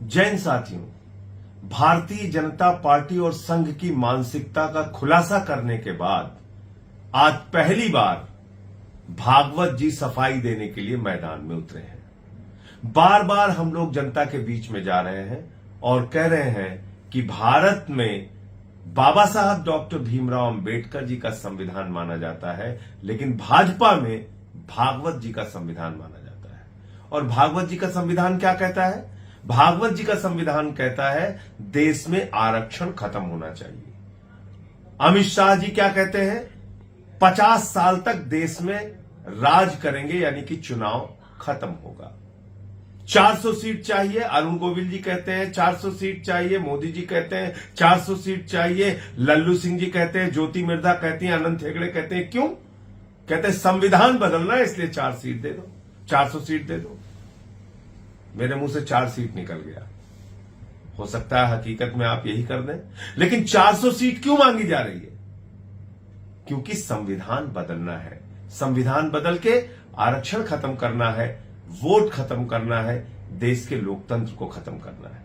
जैन साथियों, भारतीय जनता पार्टी और संघ की मानसिकता का खुलासा करने के बाद आज पहली बार भागवत जी सफाई देने के लिए मैदान में उतरे हैं। बार बार हम लोग जनता के बीच में जा रहे हैं और कह रहे हैं कि भारत में बाबा साहब डॉक्टर भीमराव अंबेडकर जी का संविधान माना जाता है, लेकिन भाजपा में भागवत जी का संविधान माना जाता है। और भागवत जी का संविधान क्या कहता है? भागवत जी का संविधान कहता है देश में आरक्षण खत्म होना चाहिए। अमित शाह जी क्या कहते हैं? 50 साल तक देश में राज करेंगे, यानी कि चुनाव खत्म होगा। 400 सीट चाहिए, अरुण गोविल जी कहते हैं 400 सीट चाहिए, मोदी जी कहते हैं 400 सीट चाहिए, लल्लू सिंह जी कहते हैं, ज्योति मिर्धा कहती हैं, अनंत हेगड़े कहते हैं। क्यों? कहते हैं संविधान बदलना है, इसलिए 4 सीट दे दो, 400 सीट दे दो। मेरे मुंह से 4 सीट निकल गया। हो सकता है हकीकत में आप यही कर दें, लेकिन 400 सीट क्यों मांगी जा रही है? क्योंकि संविधान बदलना है। संविधान बदल के आरक्षण खत्म करना है, वोट खत्म करना है, देश के लोकतंत्र को खत्म करना है।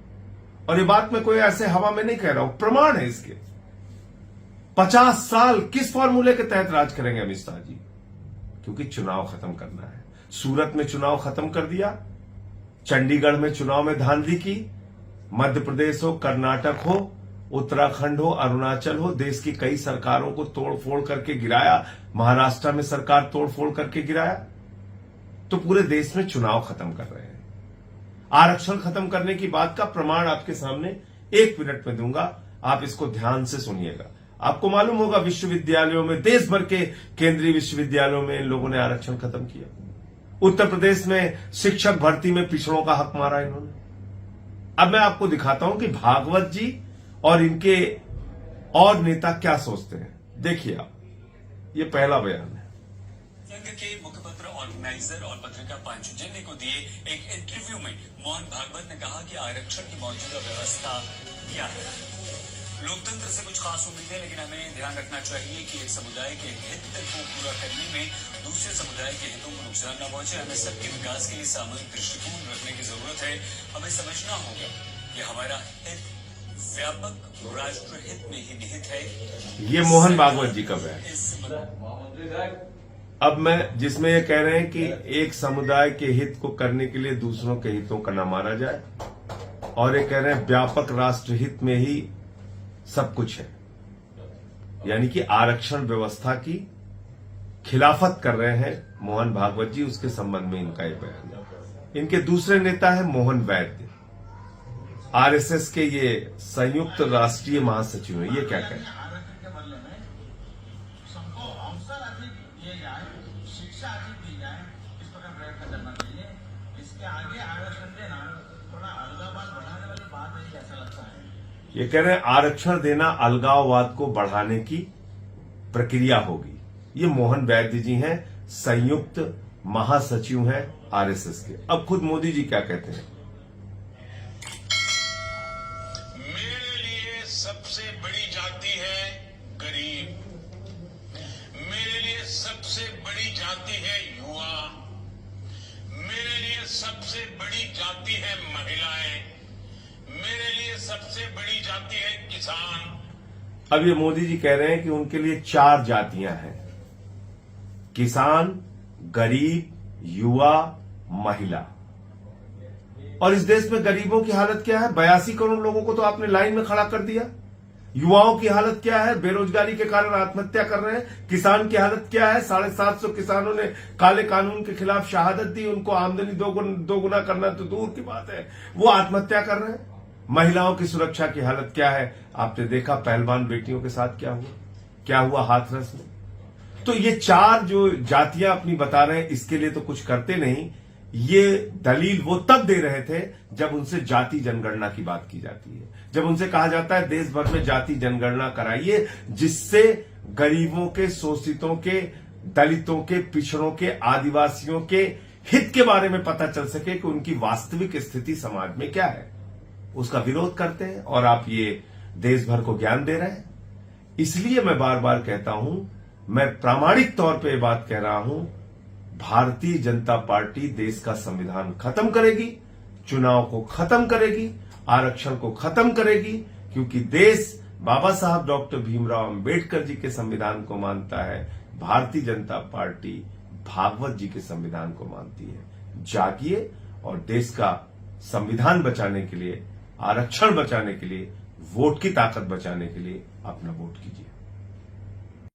और ये बात मैं कोई ऐसे हवा में नहीं कह रहा हूं, प्रमाण है इसके। 50 साल किस फॉर्मूले के तहत राज करेंगे अमित शाह जी? क्योंकि चुनाव खत्म करना है। सूरत में चुनाव खत्म कर दिया, चंडीगढ़ में चुनाव में धांधली की, मध्य प्रदेश हो, कर्नाटक हो, उत्तराखंड हो, अरुणाचल हो, देश की कई सरकारों को तोड़ फोड़ करके गिराया, महाराष्ट्र में सरकार तोड़ फोड़ करके गिराया। तो पूरे देश में चुनाव खत्म कर रहे हैं। आरक्षण खत्म करने की बात का प्रमाण आपके सामने 1 मिनट में दूंगा, आप इसको ध्यान से सुनिएगा। आपको मालूम होगा विश्वविद्यालयों में, देश भर के केंद्रीय विश्वविद्यालयों में इन लोगों ने आरक्षण खत्म किया। उत्तर प्रदेश में शिक्षक भर्ती में पिछड़ों का हक मारा इन्होंने। अब मैं आपको दिखाता हूं कि भागवत जी और इनके और नेता क्या सोचते हैं। देखिए आप, ये पहला बयान है। संघ के मुखपत्र ऑर्गेनाइजर और पत्रिका पांचजन्य को दिए एक इंटरव्यू में मोहन भागवत ने कहा कि आरक्षण की मौजूदा व्यवस्था क्या है। लोकतंत्र से कुछ खास उम्मीद है, लेकिन हमें ध्यान रखना चाहिए कि एक समुदाय के हित को पूरा करने में दूसरे समुदाय के हितों को नुकसान न पहुंचे। हमें सबके विकास के लिए सामूहिक दृष्टिकोण रखने की जरूरत है। हमें समझना होगा कि हमारा हित व्यापक राष्ट्र हित में ही निहित है। ये मोहन भागवत जी का बयान। अब मैं जिसमें ये कह रहे हैं कि एक समुदाय के हित को करने के लिए दूसरों के हितों का न मारा जाए, और ये कह रहे हैं व्यापक राष्ट्र हित में ही सब कुछ है, यानी कि आरक्षण व्यवस्था की खिलाफत कर रहे हैं मोहन भागवत जी। उसके संबंध में इनका ये बयान है। इनके दूसरे नेता है मोहन वैद्य, आरएसएस के ये संयुक्त राष्ट्रीय महासचिव है। ये क्या कह रहे हैं? ये कह रहे हैं आरक्षण देना अलगाववाद को बढ़ाने की प्रक्रिया होगी। ये मोहन वैद्य जी हैं, संयुक्त महासचिव हैं आरएसएस के। अब खुद मोदी जी क्या कहते हैं? मेरे लिए सबसे बड़ी जाति है गरीब, मेरे लिए सबसे बड़ी जाति है युवा, मेरे लिए सबसे बड़ी जाति है महिलाएं, मेरे लिए सबसे बड़ी जाति है किसान। अब ये मोदी जी कह रहे हैं कि उनके लिए 4 जातियां हैं: किसान, गरीब, युवा, महिला। और इस देश में गरीबों की हालत क्या है? 82 करोड़ लोगों को तो आपने लाइन में खड़ा कर दिया। युवाओं की हालत क्या है? बेरोजगारी के कारण आत्महत्या कर रहे हैं। किसान की हालत क्या है? 750 किसानों ने काले कानून के खिलाफ शहादत दी। उनको आमदनी दोगुना करना तो दूर की बात है, वो आत्महत्या कर रहे हैं। महिलाओं की सुरक्षा की हालत क्या है? आपने देखा पहलवान बेटियों के साथ क्या हुआ हाथरस में। तो ये 4 जो जातियां अपनी बता रहे हैं, इसके लिए तो कुछ करते नहीं। ये दलील वो तब दे रहे थे जब उनसे जाति जनगणना की बात की जाती है, जब उनसे कहा जाता है देश भर में जाति जनगणना कराइए, जिससे गरीबों के, शोषितों के, दलितों के, पिछड़ों के, आदिवासियों के हित के बारे में पता चल सके कि उनकी वास्तविक स्थिति समाज में क्या है। उसका विरोध करते हैं और आप ये देश भर को ज्ञान दे रहे हैं। इसलिए मैं बार बार कहता हूं, मैं प्रामाणिक तौर पे बात कह रहा हूं, भारतीय जनता पार्टी देश का संविधान खत्म करेगी, चुनाव को खत्म करेगी, आरक्षण को खत्म करेगी, क्योंकि देश बाबा साहब डॉक्टर भीमराव अंबेडकर जी के संविधान को मानता है, भारतीय जनता पार्टी भागवत जी के संविधान को मानती है। जागिए और देश का संविधान बचाने के लिए, आरक्षण बचाने के लिए, वोट की ताकत बचाने के लिए अपना वोट कीजिए।